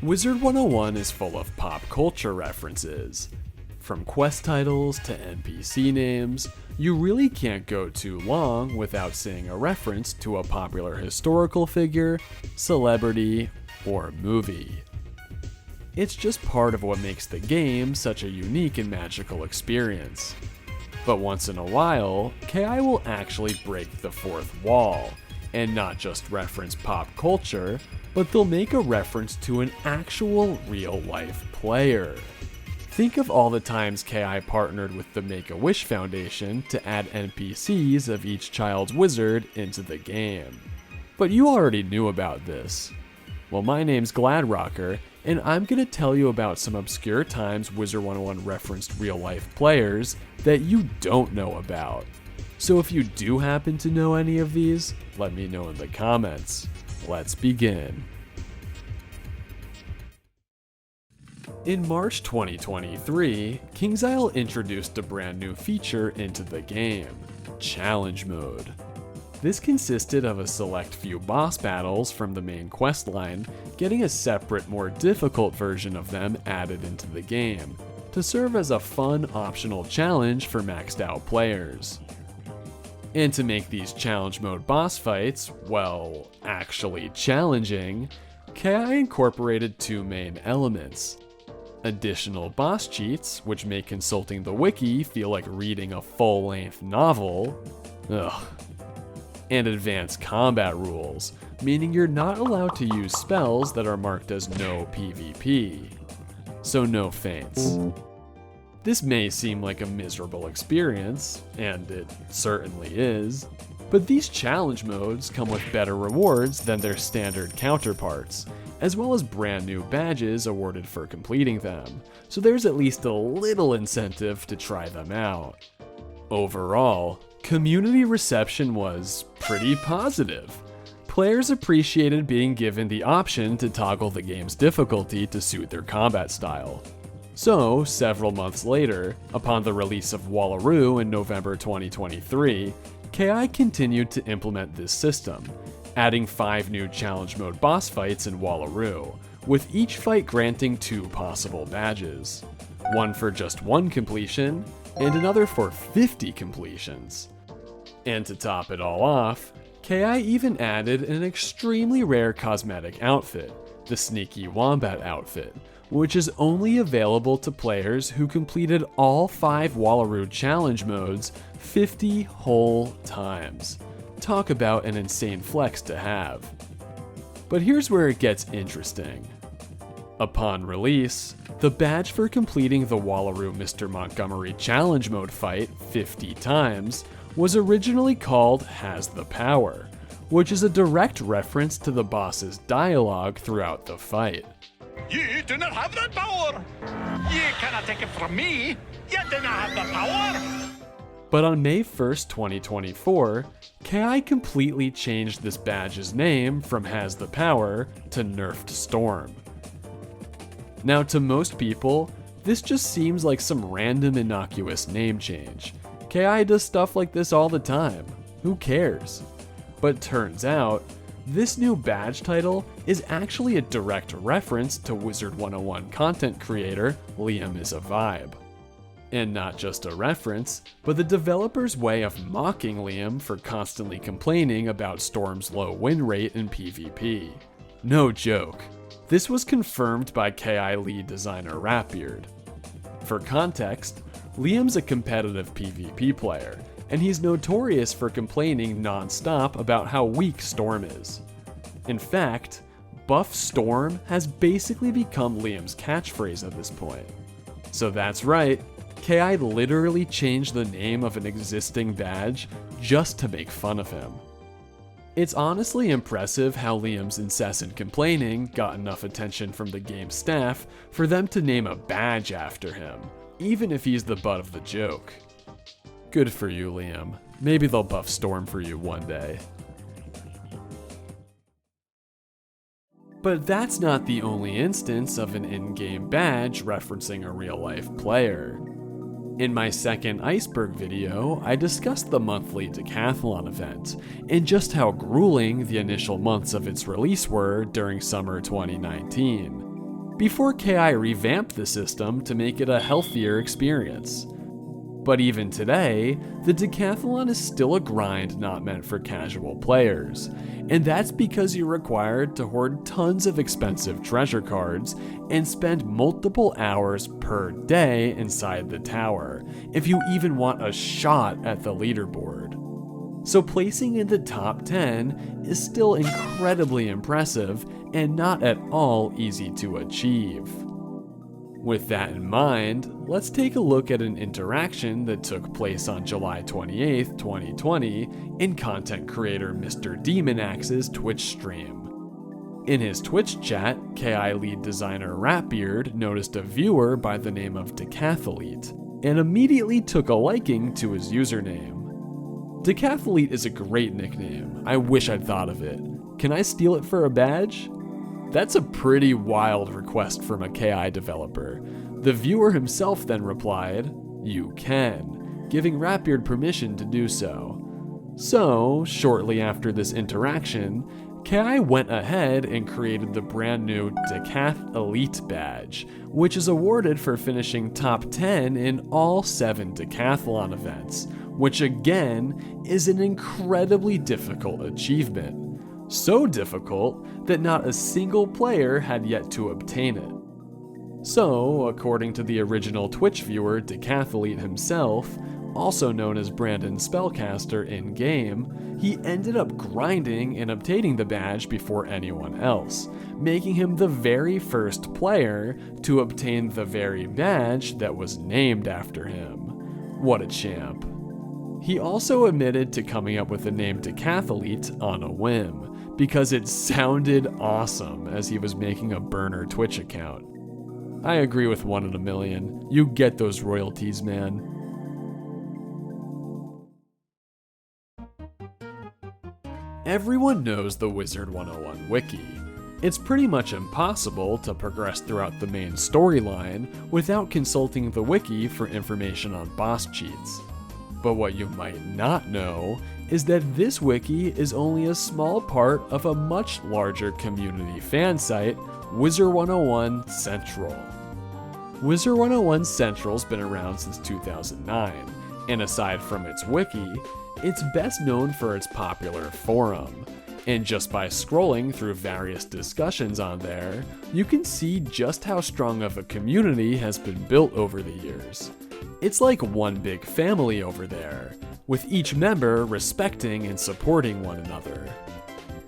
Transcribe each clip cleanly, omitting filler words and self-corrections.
Wizard101 is full of pop culture references. From quest titles to NPC names, you really can't go too long without seeing a reference to a popular historical figure, celebrity, or movie. It's just part of what makes the game such a unique and magical experience. But once in a while, KI will actually break the fourth wall, and not just reference pop culture, but they'll make a reference to an actual real-life player. Think of all the times KI partnered with the Make-A-Wish Foundation to add NPCs of each child's wizard into the game. But you already knew about this. Well, my name's Gladrocker, and I'm going to tell you about some obscure times Wizard101 referenced real-life players that you don't know about. So if you do happen to know any of these, let me know in the comments. Let's begin. In March 2023, KingsIsle introduced a brand new feature into the game, Challenge Mode. This consisted of a select few boss battles from the main questline, getting a separate, more difficult version of them added into the game, to serve as a fun optional challenge for maxed out players. And to make these challenge mode boss fights, well, actually challenging, KI incorporated two main elements. Additional boss cheats, which make consulting the wiki feel like reading a full-length novel. Ugh. And advanced combat rules, meaning you're not allowed to use spells that are marked as no PvP. So no feints. This may seem like a miserable experience, and it certainly is, but these challenge modes come with better rewards than their standard counterparts, as well as brand new badges awarded for completing them, so there's at least a little incentive to try them out. Overall, community reception was pretty positive. Players appreciated being given the option to toggle the game's difficulty to suit their combat style. So, several months later, upon the release of Wallaru in November 2023, KI continued to implement this system, adding 5 new challenge mode boss fights in Wallaru, with each fight granting 2 possible badges. One for just 1 completion, and another for 50 completions. And to top it all off, KI even added an extremely rare cosmetic outfit, the Sneaky Wombat outfit, which is only available to players who completed all 5 Wallaru challenge modes 50 whole times. Talk about an insane flex to have. But here's where it gets interesting. Upon release, the badge for completing the Wallaru Mr. Montgomery challenge mode fight 50 times was originally called Has the Power, which is a direct reference to the boss's dialogue throughout the fight. You do not have that power! You cannot take it from me! You do not have the power! But on May 1st, 2024, KI completely changed this badge's name from Has the Power to Nerfed Storm. Now, to most people, this just seems like some random innocuous name change. KI does stuff like this all the time. Who cares? But turns out, this new badge title is actually a direct reference to Wizard101 content creator liamisavibe. And not just a reference, but the developer's way of mocking Liam for constantly complaining about Storm's low win rate in PvP. No joke. This was confirmed by KI lead designer Ratbeard. For context, Liam's a competitive PvP player, and he's notorious for complaining non-stop about how weak Storm is. In fact, Buff Storm has basically become Liam's catchphrase at this point. So that's right, KI literally changed the name of an existing badge just to make fun of him. It's honestly impressive how Liam's incessant complaining got enough attention from the game staff for them to name a badge after him, even if he's the butt of the joke. Good for you, Liam. Maybe they'll buff Storm for you one day. But that's not the only instance of an in-game badge referencing a real-life player. In my second iceberg video, I discussed the monthly Decathalon event, and just how grueling the initial months of its release were during summer 2019. before KI revamped the system to make it a healthier experience. But even today, the Decathalon is still a grind not meant for casual players, and that's because you're required to hoard tons of expensive treasure cards and spend multiple hours per day inside the tower, if you even want a shot at the leaderboard. So placing in the top 10 is still incredibly impressive and not at all easy to achieve. With that in mind, let's take a look at an interaction that took place on July 28, 2020 in content creator mrdemonaxe's Twitch stream. In his Twitch chat, KI lead designer Ratbeard noticed a viewer by the name of Deckath-Elite and immediately took a liking to his username. Deckath-Elite is a great nickname. I wish I'd thought of it. Can I steal it for a badge? That's a pretty wild request from a KI developer. The viewer himself then replied, "You can," giving Ratbeard permission to do so. So, shortly after this interaction, KI went ahead and created the brand new Deckath-Elite badge, which is awarded for finishing top 10 in all 7 Decathalon events, which again is an incredibly difficult achievement. So difficult that not a single player had yet to obtain it. So, according to the original Twitch viewer Deckath-Elite himself, also known as Brandon Spellcaster in-game, he ended up grinding and obtaining the badge before anyone else, making him the very first player to obtain the very badge that was named after him. What a champ. He also admitted to coming up with the name Deckath-Elite on a whim, because it sounded awesome as he was making a burner Twitch account. I agree with 1 in a million. You get those royalties, man. Everyone knows the Wizard101 wiki. It's pretty much impossible to progress throughout the main storyline without consulting the wiki for information on boss cheats. But what you might not know is that this wiki is only a small part of a much larger community fan site, Wizard101 Central. Wizard101 Central's been around since 2009, and aside from its wiki, it's best known for its popular forum. And just by scrolling through various discussions on there, you can see just how strong of a community has been built over the years. It's like one big family over there, with each member respecting and supporting one another.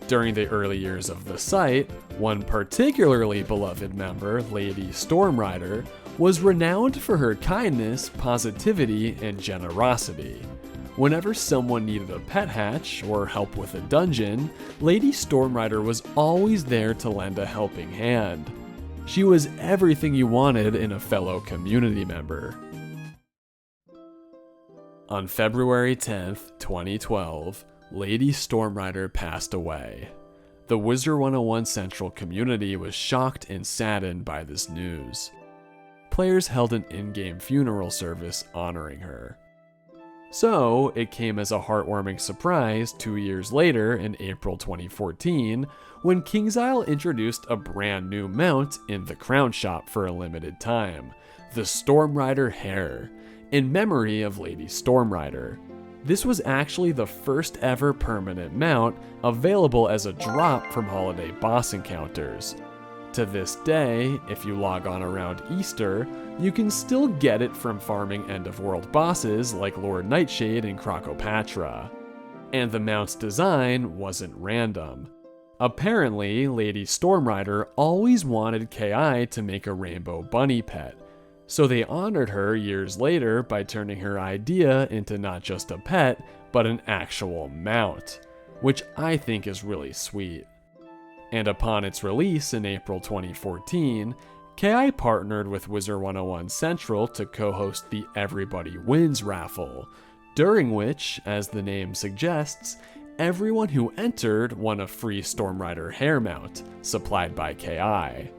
During the early years of the site, one particularly beloved member, Lady Stormrider, was renowned for her kindness, positivity, and generosity. Whenever someone needed a pet hatch or help with a dungeon, Lady Stormrider was always there to lend a helping hand. She was everything you wanted in a fellow community member. On February 10th, 2012, Lady Stormrider passed away. The Wizard101 Central community was shocked and saddened by this news. Players held an in-game funeral service honoring her. So, it came as a heartwarming surprise 2 years later in April 2014 when KingsIsle introduced a brand new mount in the crown shop for a limited time, the Stormrider Hare, in memory of Lady Stormrider. This was actually the first ever permanent mount available as a drop from holiday boss encounters. To this day, if you log on around Easter, you can still get it from farming end-of-world bosses like Lord Nightshade and Crocopatra. And the mount's design wasn't random. Apparently, Lady Stormrider always wanted KI to make a rainbow bunny pet, so they honored her years later by turning her idea into not just a pet, but an actual mount, which I think is really sweet. And upon its release in April 2014, KI partnered with Wizard101 Central to co-host the Everybody Wins raffle, during which, as the name suggests, everyone who entered won a free Stormrider Hare mount, supplied by KI.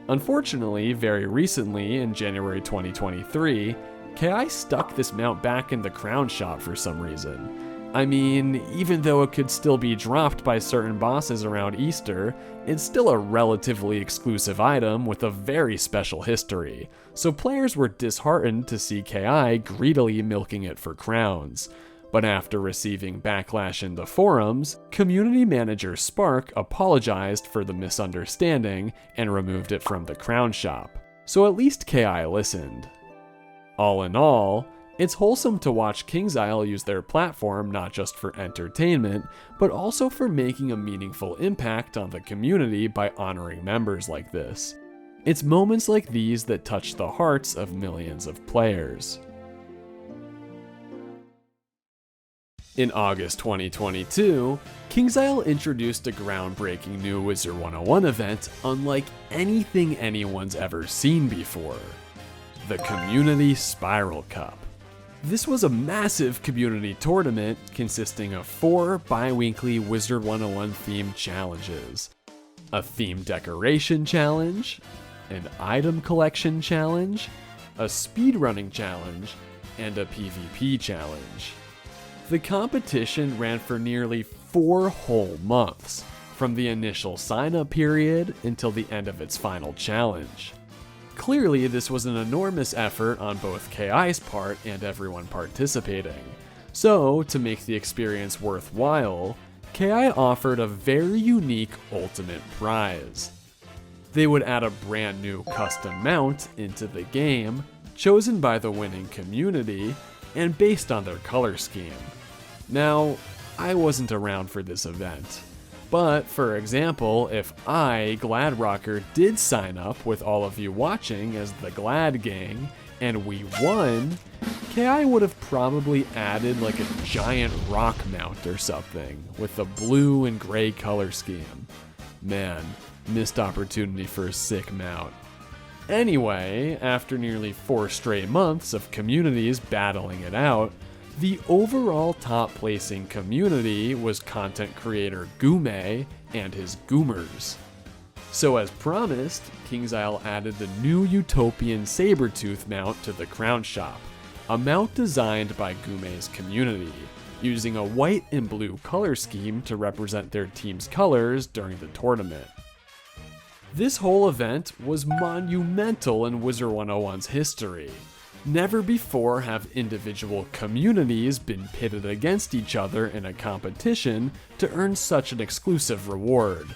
Unfortunately, very recently, in January 2023, KI stuck this mount back in the crown shop for some reason. I mean, even though it could still be dropped by certain bosses around Easter, it's still a relatively exclusive item with a very special history, so players were disheartened to see KI greedily milking it for crowns. But after receiving backlash in the forums, community manager Spark apologized for the misunderstanding and removed it from the crown shop, so at least KI listened. All in all, it's wholesome to watch KingsIsle use their platform not just for entertainment, but also for making a meaningful impact on the community by honoring members like this. It's moments like these that touch the hearts of millions of players. In August 2022, KingsIsle introduced a groundbreaking new Wizard101 event unlike anything anyone's ever seen before: the Community Spiral Cup. This was a massive community tournament consisting of 4 bi-weekly Wizard101 themed challenges: a theme decoration challenge, an item collection challenge, a speedrunning challenge, and a PvP challenge. The competition ran for nearly 4 whole months, from the initial sign-up period until the end of its final challenge. Clearly, this was an enormous effort on both KI's part and everyone participating. So, to make the experience worthwhile, KI offered a very unique ultimate prize. They would add a brand new custom mount into the game, chosen by the winning community, and based on their color scheme. Now, I wasn't around for this event. But, for example, if I, Gladrocker, did sign up with all of you watching as the Glad Gang, and we won, KI would have probably added like a giant rock mount or something, with a blue and gray color scheme. Man, missed opportunity for a sick mount. Anyway, after nearly 4 straight months of communities battling it out, the overall top-placing community was content creator Goomay and his Goomers. So as promised, KingsIsle added the new utopian sabertooth mount to the crown shop, a mount designed by Goomay's community, using a white and blue color scheme to represent their team's colors during the tournament. This whole event was monumental in Wizard101's history. Never before have individual communities been pitted against each other in a competition to earn such an exclusive reward.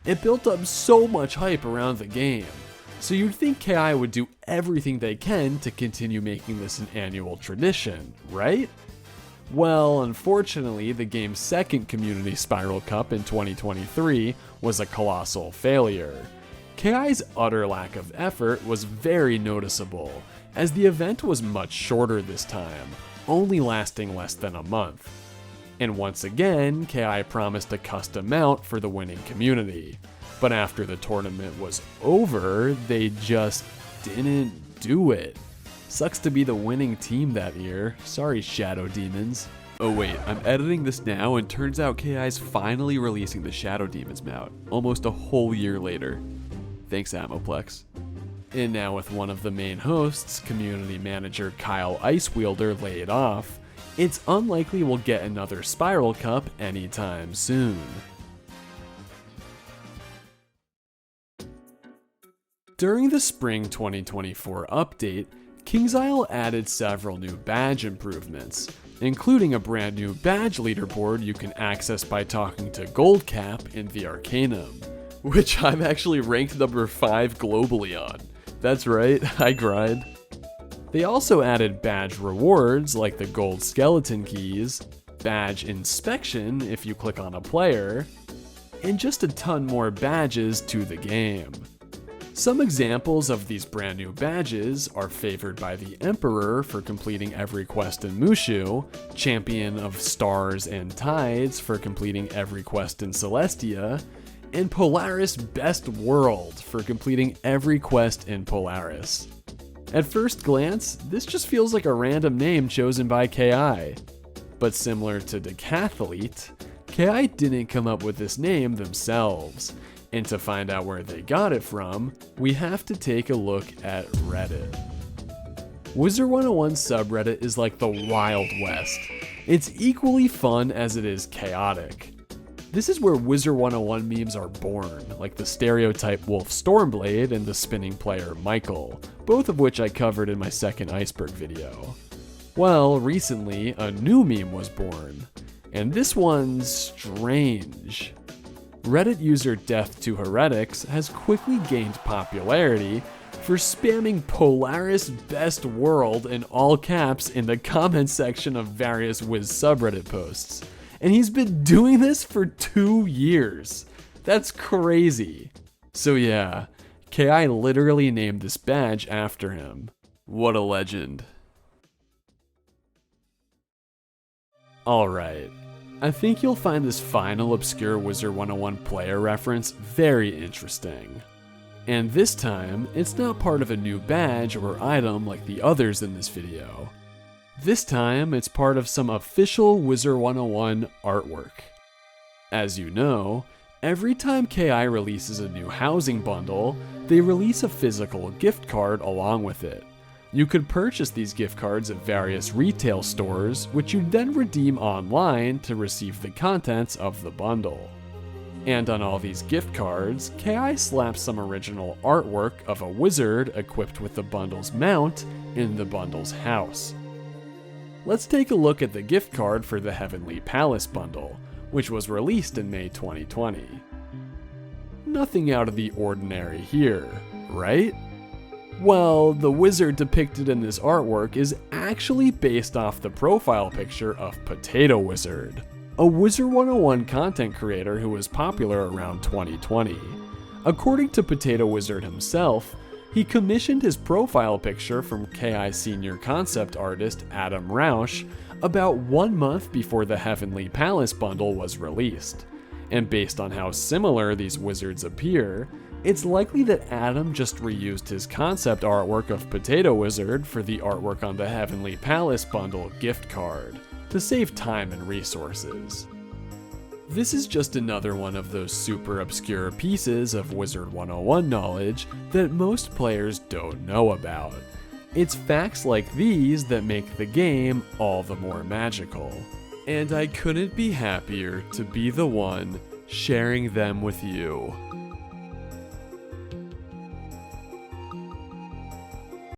It built up so much hype around the game, so you'd think KI would do everything they can to continue making this an annual tradition, right? Well, unfortunately, the game's second Community Spiral Cup in 2023 was a colossal failure. KI's utter lack of effort was very noticeable, as the event was much shorter this time, only lasting less than a month. And once again, KI promised a custom mount for the winning community, but after the tournament was over, they just didn't do it. Sucks to be the winning team that year. Sorry, Shadow Demons. Oh wait, I'm editing this now and turns out KI's finally releasing the Shadow Demons mount, almost a whole year later. Thanks, Ammoplex. And now with one of the main hosts, community manager Kyle Icewielder, laid off, it's unlikely we'll get another Spiral Cup anytime soon. During the spring 2024 update, KingsIsle added several new badge improvements, including a brand new badge leaderboard you can access by talking to Goldcap in the Arcanum, which I'm actually ranked number 5 globally on. That's right, I grind. They also added badge rewards like the gold skeleton keys, badge inspection if you click on a player, and just a ton more badges to the game. Some examples of these brand new badges are Favored by the Emperor for completing every quest in Mushu, Champion of Stars and Tides for completing every quest in Celestia, and Polaris Best World for completing every quest in Polaris. At first glance, this just feels like a random name chosen by KI. But similar to Deckath-Elite, KI didn't come up with this name themselves. And to find out where they got it from, we have to take a look at Reddit. Wizard101 subreddit is like the Wild West. It's equally fun as it is chaotic. This is where Wizard101 memes are born, like the stereotype wolf Stormblade and the spinning player Michael, both of which I covered in my second iceberg video. Well, recently, a new meme was born, and this one's strange. Reddit user Death2Heretics has quickly gained popularity for spamming Polaris best world in all caps in the comment section of various Wiz subreddit posts. And he's been doing this for 2 years. That's crazy. So yeah, KI literally named this badge after him. What a legend. Alright, I think you'll find this final obscure Wizard101 player reference very interesting. And this time, it's not part of a new badge or item like the others in this video. This time, it's part of some official Wizard101 artwork. As you know, every time KI releases a new housing bundle, they release a physical gift card along with it. You could purchase these gift cards at various retail stores, which you'd then redeem online to receive the contents of the bundle. And on all these gift cards, KI slaps some original artwork of a wizard equipped with the bundle's mount in the bundle's house. Let's take a look at the gift card for the Heavenly Palace bundle, which was released in May 2020. Nothing out of the ordinary here, right? Well, the wizard depicted in this artwork is actually based off the profile picture of Potato Wizard, a Wizard101 content creator who was popular around 2020. According to Potato Wizard himself, he commissioned his profile picture from KI senior concept artist Adam Roush about 1 month before the Heavenly Palace bundle was released. And based on how similar these wizards appear, it's likely that Adam just reused his concept artwork of Potato Wizard for the artwork on the Heavenly Palace bundle gift card, to save time and resources. This is just another one of those super obscure pieces of Wizard101 knowledge that most players don't know about. It's facts like these that make the game all the more magical. And I couldn't be happier to be the one sharing them with you.